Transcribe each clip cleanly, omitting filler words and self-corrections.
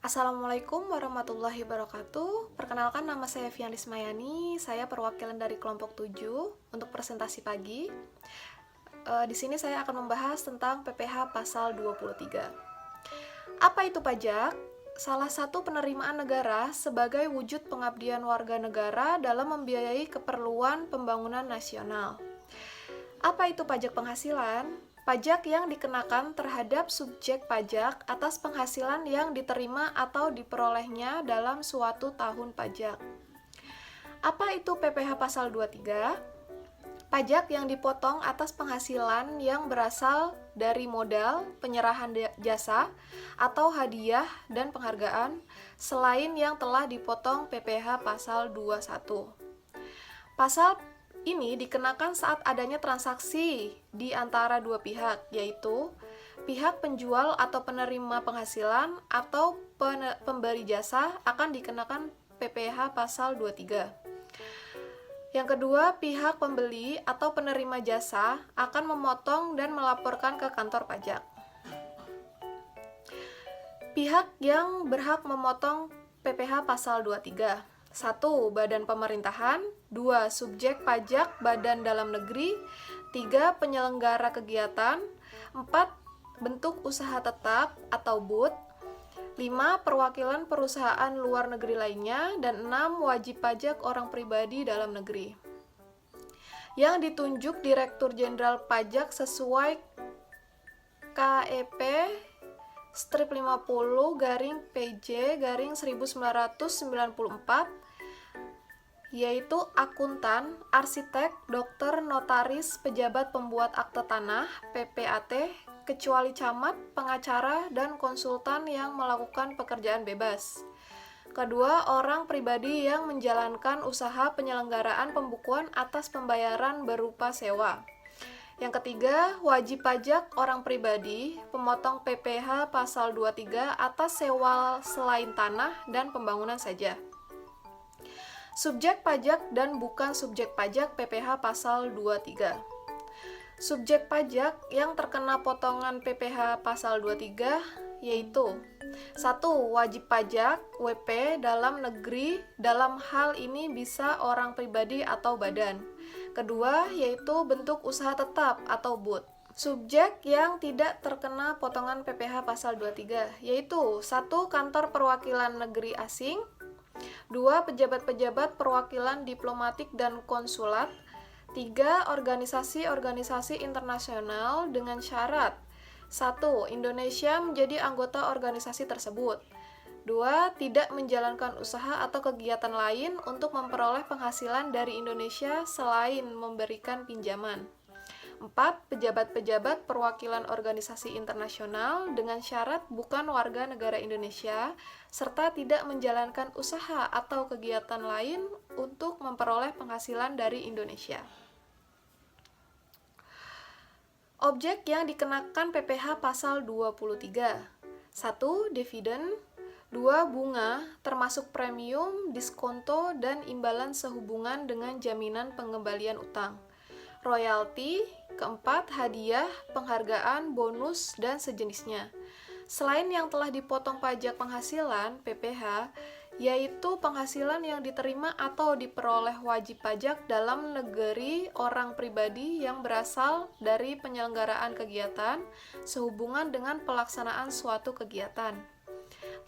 Assalamualaikum warahmatullahi wabarakatuh. Perkenalkan, nama saya Fianis Mayani. Saya perwakilan dari kelompok 7 untuk presentasi pagi. Di sini saya akan membahas tentang PPh pasal 23. Apa itu pajak? Salah satu penerimaan negara sebagai wujud pengabdian warga negara dalam membiayai keperluan pembangunan nasional. Apa itu pajak penghasilan? Pajak yang dikenakan terhadap subjek pajak atas penghasilan yang diterima atau diperolehnya dalam suatu tahun pajak. Apa itu PPh pasal 23? Pajak yang dipotong atas penghasilan yang berasal dari modal, penyerahan jasa, atau hadiah dan penghargaan, selain yang telah dipotong PPh pasal 21. Pasal ini dikenakan saat adanya transaksi di antara dua pihak, yaitu pihak penjual atau penerima penghasilan atau pemberi jasa akan dikenakan PPh pasal 23. Yang kedua, pihak pembeli atau penerima jasa akan memotong dan melaporkan ke kantor pajak. Pihak yang berhak memotong PPh pasal 23: 1. Badan pemerintahan. 2. Subjek pajak badan dalam negeri. 3. Penyelenggara kegiatan. 4. Bentuk usaha tetap atau BUT. 5. Perwakilan perusahaan luar negeri lainnya. Dan 6. Wajib pajak orang pribadi dalam negeri yang ditunjuk Direktur Jenderal Pajak sesuai KEP strip 50/PJ/1994, yaitu akuntan, arsitek, dokter, notaris, pejabat pembuat akte tanah, PPAT, kecuali camat, pengacara, dan konsultan yang melakukan pekerjaan bebas. Kedua, orang pribadi yang menjalankan usaha penyelenggaraan pembukuan atas pembayaran berupa sewa. Yang ketiga, wajib pajak orang pribadi, pemotong PPh pasal 23 atas sewa selain tanah dan pembangunan saja. Subjek pajak dan bukan subjek pajak PPh pasal 23. Subjek pajak yang terkena potongan PPh pasal 23 yaitu 1. Wajib pajak WP dalam negeri, dalam hal ini bisa orang pribadi atau badan. Kedua, yaitu bentuk usaha tetap atau BUT. Subjek yang tidak terkena potongan PPh pasal 23 yaitu 1. Kantor perwakilan negeri asing. 2. Pejabat-pejabat perwakilan diplomatik dan konsulat. 3. Organisasi-organisasi internasional dengan syarat 1. Indonesia menjadi anggota organisasi tersebut. 2. Tidak menjalankan usaha atau kegiatan lain untuk memperoleh penghasilan dari Indonesia selain memberikan pinjaman. 4. Pejabat-pejabat perwakilan organisasi internasional dengan syarat bukan warga negara Indonesia, serta tidak menjalankan usaha atau kegiatan lain untuk memperoleh penghasilan dari Indonesia. Objek yang dikenakan PPh pasal 23: 1. Dividen. 2. Bunga, termasuk premium, diskonto, dan imbalan sehubungan dengan jaminan pengembalian utang. Royalti. Keempat, hadiah, penghargaan, bonus, dan sejenisnya. Selain yang telah dipotong pajak penghasilan, PPh, yaitu penghasilan yang diterima atau diperoleh wajib pajak dalam negeri orang pribadi yang berasal dari penyelenggaraan kegiatan sehubungan dengan pelaksanaan suatu kegiatan.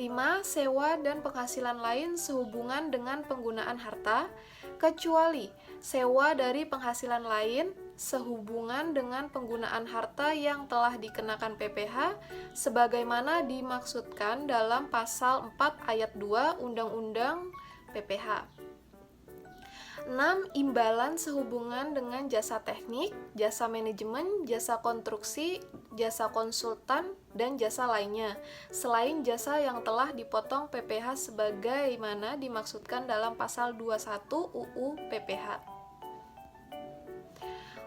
5. Sewa dan penghasilan lain sehubungan dengan penggunaan harta, kecuali sewa dari penghasilan lain sehubungan dengan penggunaan harta yang telah dikenakan PPh sebagaimana dimaksudkan dalam pasal 4 ayat 2 Undang-Undang PPh. 6. Imbalan sehubungan dengan jasa teknik, jasa manajemen, jasa konstruksi, jasa konsultan, dan jasa lainnya, selain jasa yang telah dipotong PPh sebagaimana dimaksudkan dalam pasal 21 UU PPh.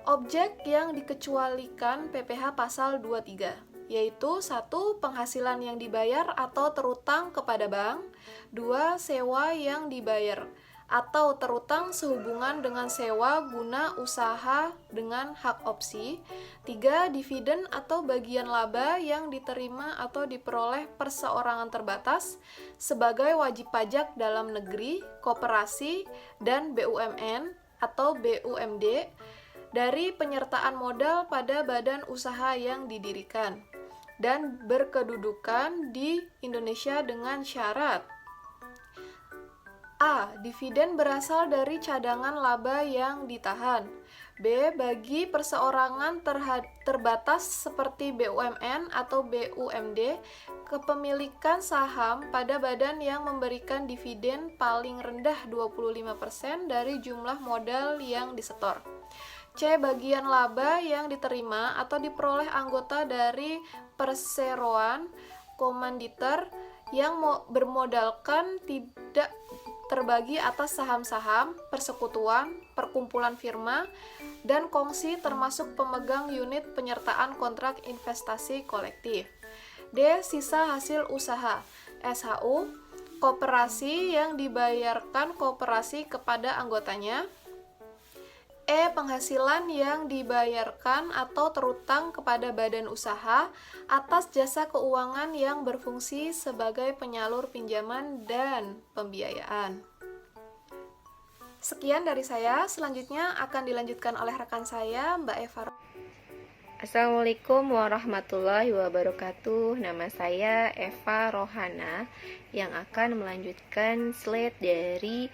Objek yang dikecualikan PPh pasal 23 yaitu 1. Penghasilan yang dibayar atau terutang kepada bank. 2. Sewa yang dibayar atau terutang sehubungan dengan sewa guna usaha dengan hak opsi. 3. Dividen atau bagian laba yang diterima atau diperoleh perseorangan terbatas sebagai wajib pajak dalam negeri, koperasi, dan BUMN atau BUMD dari penyertaan modal pada badan usaha yang didirikan dan berkedudukan di Indonesia dengan syarat: A. Dividen berasal dari cadangan laba yang ditahan. B. Bagi perseorangan terbatas seperti BUMN atau BUMD, kepemilikan saham pada badan yang memberikan dividen paling rendah 25% dari jumlah modal yang disetor. C. Bagian laba yang diterima atau diperoleh anggota dari perseroan komanditer yang bermodalkan tidak terbagi atas saham-saham, persekutuan, perkumpulan firma, dan kongsi termasuk pemegang unit penyertaan kontrak investasi kolektif. D. Sisa hasil usaha SHU, koperasi yang dibayarkan koperasi kepada anggotanya. E. Penghasilan yang dibayarkan atau terutang kepada badan usaha atas jasa keuangan yang berfungsi sebagai penyalur pinjaman dan pembiayaan. Sekian dari saya, selanjutnya akan dilanjutkan oleh rekan saya, Mbak Eva. Assalamualaikum warahmatullahi wabarakatuh. Nama saya Eva Rohana yang akan melanjutkan slide dari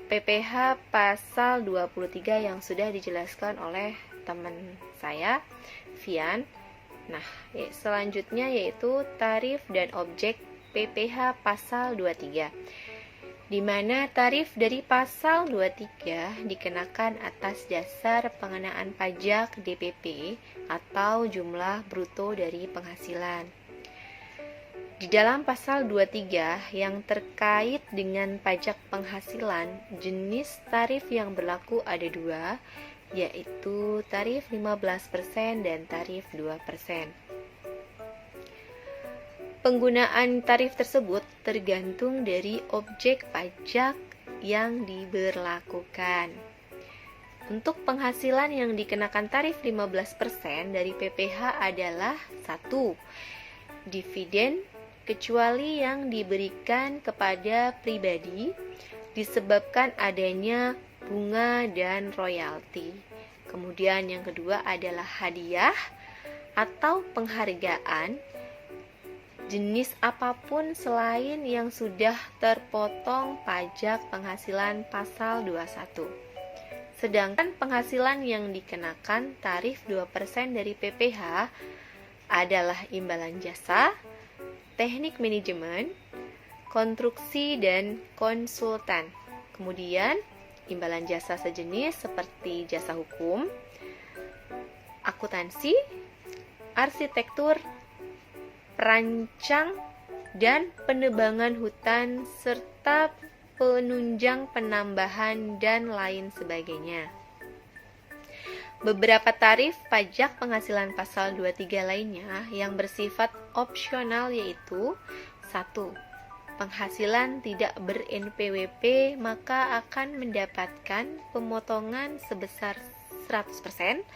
PPH pasal 23 yang sudah dijelaskan oleh teman saya, Vian. Nah, selanjutnya yaitu tarif dan objek PPH pasal 23, di mana tarif dari pasal 23 dikenakan atas dasar pengenaan pajak DPP atau jumlah bruto dari penghasilan. Di dalam pasal 23 yang terkait dengan pajak penghasilan, jenis tarif yang berlaku ada dua, yaitu tarif 15% dan tarif 2%. Penggunaan tarif tersebut tergantung dari objek pajak yang diberlakukan. Untuk penghasilan yang dikenakan tarif 15% dari PPH adalah 1. Dividen kecuali yang diberikan kepada pribadi disebabkan adanya bunga dan royalti. Kemudian yang kedua adalah hadiah atau penghargaan jenis apapun selain yang sudah terpotong pajak penghasilan pasal 21. Sedangkan penghasilan yang dikenakan tarif 2% dari PPH adalah imbalan jasa, teknik manajemen, konstruksi, dan konsultan. Kemudian, imbalan jasa sejenis seperti jasa hukum, akuntansi, arsitektur, perancang, dan penebangan hutan, serta penunjang penambahan dan lain sebagainya. Beberapa tarif pajak penghasilan pasal 23 lainnya yang bersifat opsional yaitu 1. Penghasilan tidak ber-NPWP maka akan mendapatkan pemotongan sebesar 100%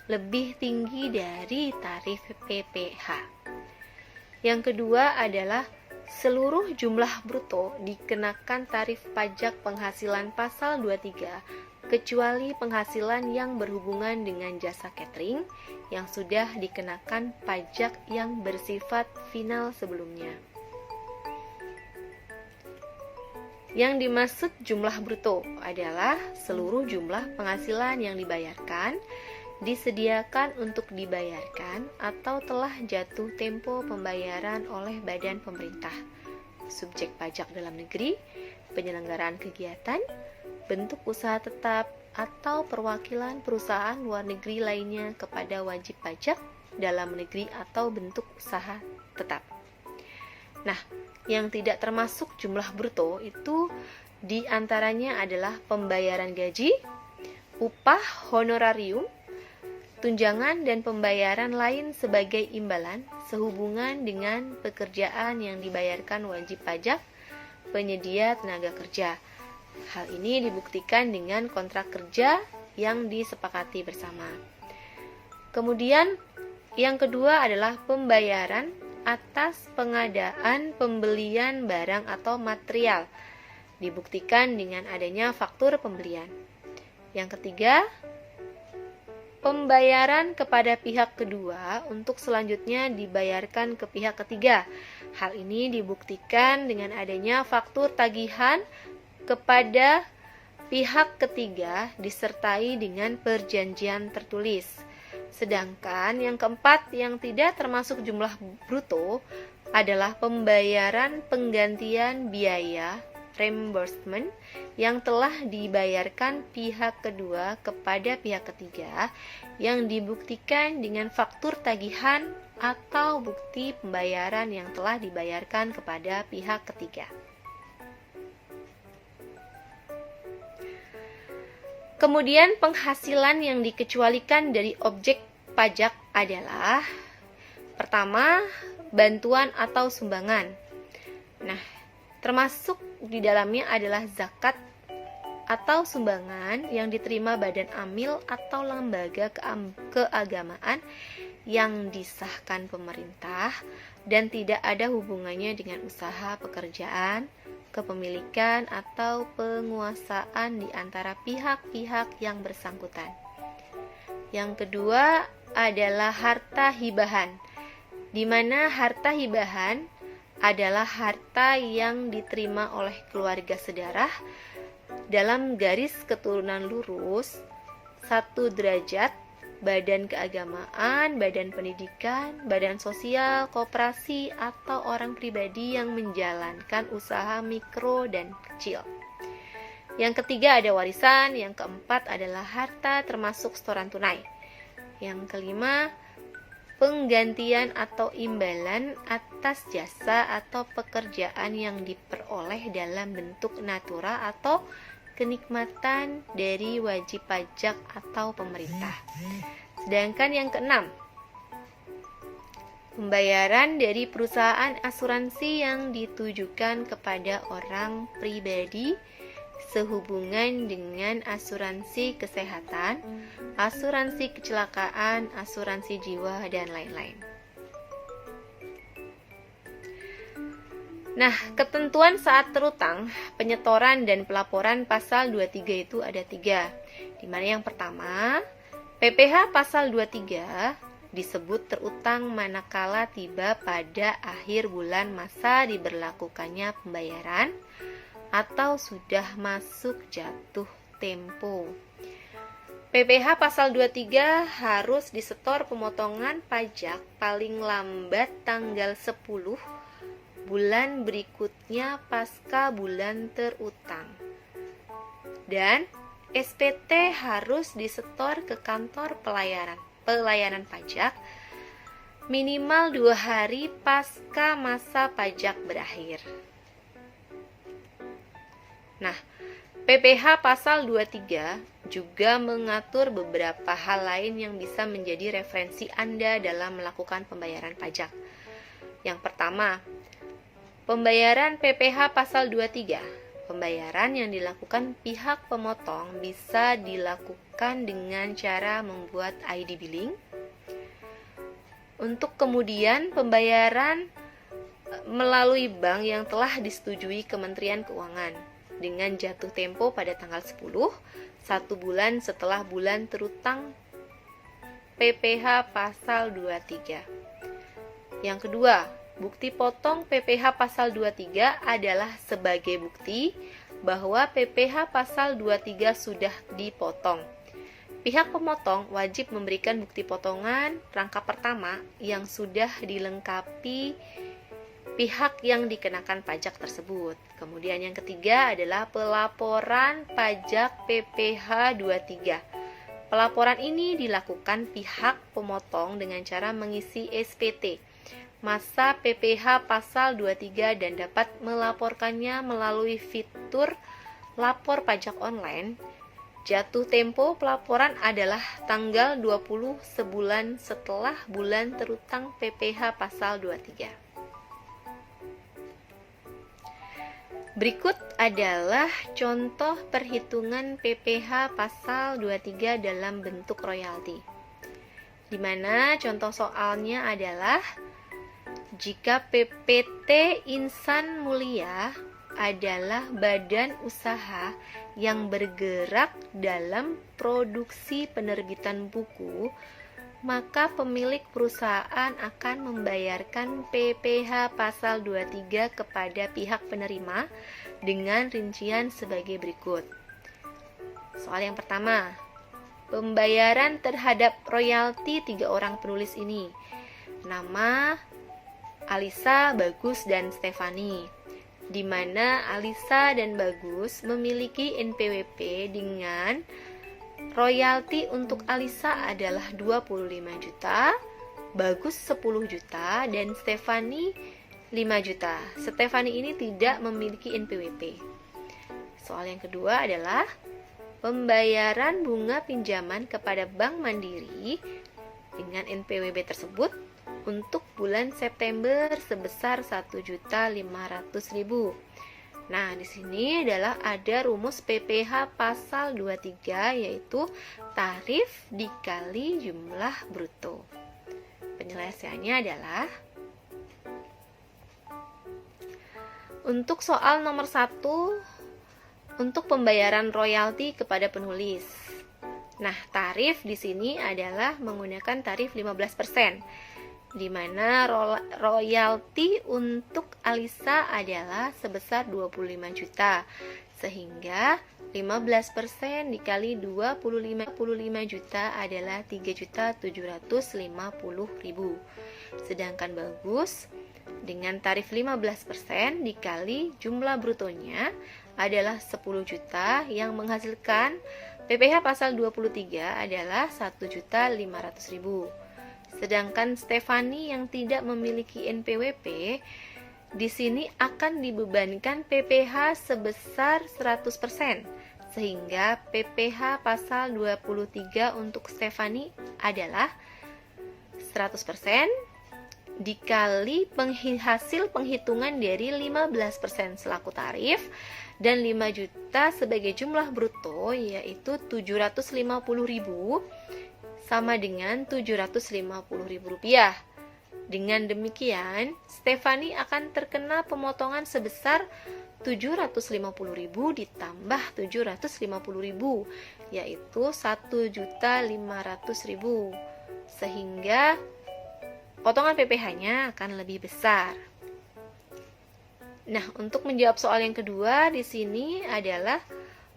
lebih tinggi dari tarif PPH. Yang kedua adalah seluruh jumlah bruto dikenakan tarif pajak penghasilan pasal 23 kecuali penghasilan yang berhubungan dengan jasa catering yang sudah dikenakan pajak yang bersifat final sebelumnya. Yang dimaksud jumlah bruto adalah seluruh jumlah penghasilan yang dibayarkan, disediakan untuk dibayarkan, atau telah jatuh tempo pembayaran oleh badan pemerintah, subjek pajak dalam negeri, penyelenggaraan kegiatan, bentuk usaha tetap, atau perwakilan perusahaan luar negeri lainnya kepada wajib pajak dalam negeri atau bentuk usaha tetap. Nah, yang tidak termasuk jumlah bruto itu diantaranya adalah pembayaran gaji, upah honorarium, tunjangan, dan pembayaran lain sebagai imbalan sehubungan dengan pekerjaan yang dibayarkan wajib pajak penyedia tenaga kerja, Hal ini dibuktikan dengan kontrak kerja yang disepakati bersama. Kemudian yang kedua adalah pembayaran atas pengadaan pembelian barang atau material, dibuktikan dengan adanya faktur pembelian. Yang ketiga, pembayaran kepada pihak kedua untuk selanjutnya dibayarkan ke pihak ketiga. Hal ini dibuktikan dengan adanya faktur tagihan kepada pihak ketiga disertai dengan perjanjian tertulis. Sedangkan yang keempat yang tidak termasuk jumlah bruto adalah pembayaran penggantian biaya reimbursement yang telah dibayarkan pihak kedua kepada pihak ketiga yang dibuktikan dengan faktur tagihan atau bukti pembayaran yang telah dibayarkan kepada pihak ketiga. Kemudian penghasilan yang dikecualikan dari objek pajak adalah pertama, bantuan atau sumbangan. Nah, termasuk di dalamnya adalah zakat atau sumbangan yang diterima badan amil atau lembaga keagamaan yang disahkan pemerintah dan tidak ada hubungannya dengan usaha pekerjaan, kepemilikan atau penguasaan di antara pihak-pihak yang bersangkutan. Yang kedua adalah harta hibahan, di mana harta hibahan adalah harta yang diterima oleh keluarga sedarah dalam garis keturunan lurus 1 derajat, badan keagamaan, badan pendidikan, badan sosial, koperasi, atau orang pribadi yang menjalankan usaha mikro dan kecil. Yang ketiga ada warisan, yang keempat adalah harta termasuk setoran tunai. Yang kelima, penggantian atau imbalan atas jasa atau pekerjaan yang diperoleh dalam bentuk natura atau kenikmatan dari wajib pajak atau pemerintah. Sedangkan yang keenam, pembayaran dari perusahaan asuransi yang ditujukan kepada orang pribadi sehubungan dengan asuransi kesehatan, asuransi kecelakaan, asuransi jiwa, dan lain-lain. Nah, ketentuan saat terutang, penyetoran dan pelaporan pasal 23 itu ada 3. Di mana yang pertama, PPh pasal 23 disebut terutang manakala tiba pada akhir bulan masa diberlakukannya pembayaran atau sudah masuk jatuh tempo. PPh pasal 23 harus disetor pemotongan pajak paling lambat tanggal 10 bulan berikutnya pasca bulan terutang. Dan SPT harus disetor ke kantor pelayanan pajak minimal 2 hari pasca masa pajak berakhir. Nah, PPh pasal 23 juga mengatur beberapa hal lain yang bisa menjadi referensi Anda dalam melakukan pembayaran pajak. Yang pertama, pembayaran PPh pasal 23. Pembayaran yang dilakukan pihak pemotong bisa dilakukan dengan cara membuat ID billing. Untuk kemudian pembayaran melalui bank yang telah disetujui Kementerian Keuangan dengan jatuh tempo pada tanggal 10, 1 bulan setelah bulan terutang PPh pasal 23. Yang kedua, bukti potong PPh pasal 23 adalah sebagai bukti bahwa PPh pasal 23 sudah dipotong. Pihak pemotong wajib memberikan bukti potongan rangkap pertama yang sudah dilengkapi pihak yang dikenakan pajak tersebut. Kemudian yang ketiga adalah pelaporan pajak PPh 23. Pelaporan ini dilakukan pihak pemotong dengan cara mengisi SPT masa PPh pasal 23 dan dapat melaporkannya melalui fitur lapor pajak online. Jatuh tempo pelaporan adalah tanggal 20 sebulan setelah bulan terutang PPh pasal 23. Berikut adalah contoh perhitungan PPh pasal 23 dalam bentuk royalti. Di mana contoh soalnya adalah jika PPT Insan Mulia adalah badan usaha yang bergerak dalam produksi penerbitan buku, maka pemilik perusahaan akan membayarkan PPh pasal 23 kepada pihak penerima dengan rincian sebagai berikut. Soal yang pertama, pembayaran terhadap royalti 3 orang penulis ini. Nama Alisa, Bagus, dan Stefani, di mana Alisa dan Bagus memiliki NPWP dengan royalti untuk Alisa adalah 25 juta, Bagus 10 juta, dan Stefani 5 juta. Stefani ini tidak memiliki NPWP. Soal yang kedua adalah pembayaran bunga pinjaman kepada Bank Mandiri dengan NPWP tersebut untuk bulan September sebesar 1.500.000. Nah, di sini adalah ada rumus PPh pasal 23, yaitu tarif dikali jumlah bruto. Penyelesaiannya adalah untuk soal nomor 1 untuk pembayaran royalti kepada penulis. Nah, tarif di sini adalah menggunakan tarif 15%. Di mana royalti untuk Alisa adalah sebesar 25 juta, sehingga 15% dikali 25 juta adalah 3.750.000. Sedangkan Bagus dengan tarif 15% dikali jumlah brutonya adalah 10 juta yang menghasilkan PPh pasal 23 adalah 1.500.000. Sedangkan Stefani yang tidak memiliki NPWP di sini akan dibebankan PPh sebesar 100%, sehingga PPh pasal 23 untuk Stefani adalah 100% dikali hasil penghitungan dari 15% selaku tarif dan 5 juta sebagai jumlah bruto, yaitu 750.000 sama dengan Rp750.000. Dengan demikian, Stefani akan terkena pemotongan sebesar 750.000 ditambah 750.000, yaitu 1.500.000. Sehingga potongan PPh-nya akan lebih besar. Nah, untuk menjawab soal yang kedua di sini adalah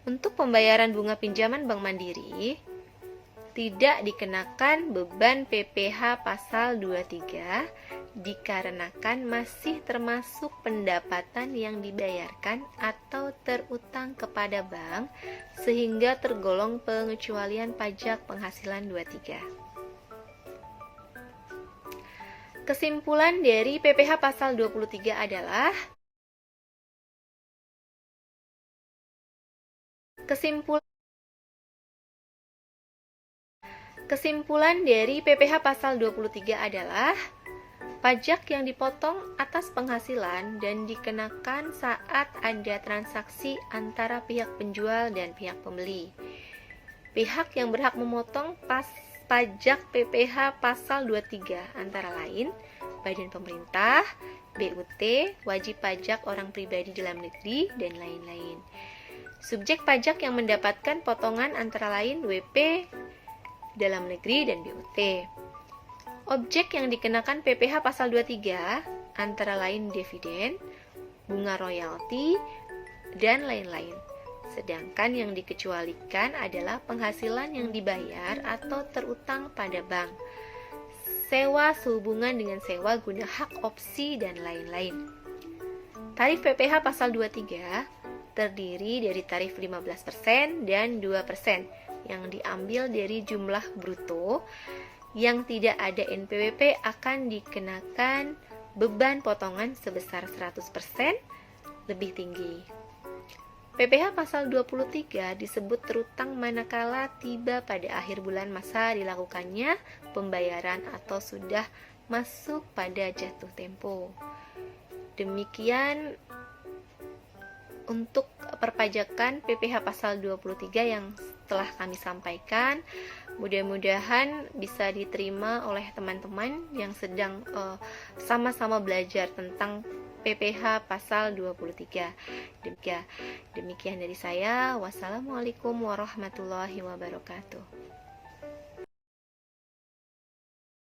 untuk pembayaran bunga pinjaman Bank Mandiri tidak dikenakan beban PPh pasal 23 dikarenakan masih termasuk pendapatan yang dibayarkan atau terutang kepada bank sehingga tergolong pengecualian pajak penghasilan 23. Kesimpulan dari PPh pasal 23 adalah Kesimpulan dari PPh pasal 23 adalah pajak yang dipotong atas penghasilan dan dikenakan saat ada transaksi antara pihak penjual dan pihak pembeli. Pihak yang berhak memotong pajak PPh pasal 23 antara lain badan pemerintah, BUT, wajib pajak orang pribadi dalam negeri, dan lain-lain. Subjek pajak yang mendapatkan potongan antara lain WP dalam negeri dan BUT. Objek yang dikenakan PPh pasal 23 antara lain dividen, bunga royalti, dan lain-lain. Sedangkan yang dikecualikan adalah penghasilan yang dibayar atau terutang pada bank, sewa sehubungan dengan sewa guna hak opsi, dan lain-lain. Tarif PPh pasal 23 terdiri dari tarif 15% dan 2% yang diambil dari jumlah bruto. Yang tidak ada NPWP akan dikenakan beban potongan sebesar 100% lebih tinggi. PPh pasal 23 disebut terutang manakala tiba pada akhir bulan masa dilakukannya pembayaran atau sudah masuk pada jatuh tempo. Demikian untuk perpajakan PPh pasal 23 yang telah kami sampaikan. Mudah-mudahan bisa diterima oleh teman-teman yang sedang sama-sama belajar tentang PPh pasal 23. Demikian dari saya. Wassalamualaikum warahmatullahi wabarakatuh.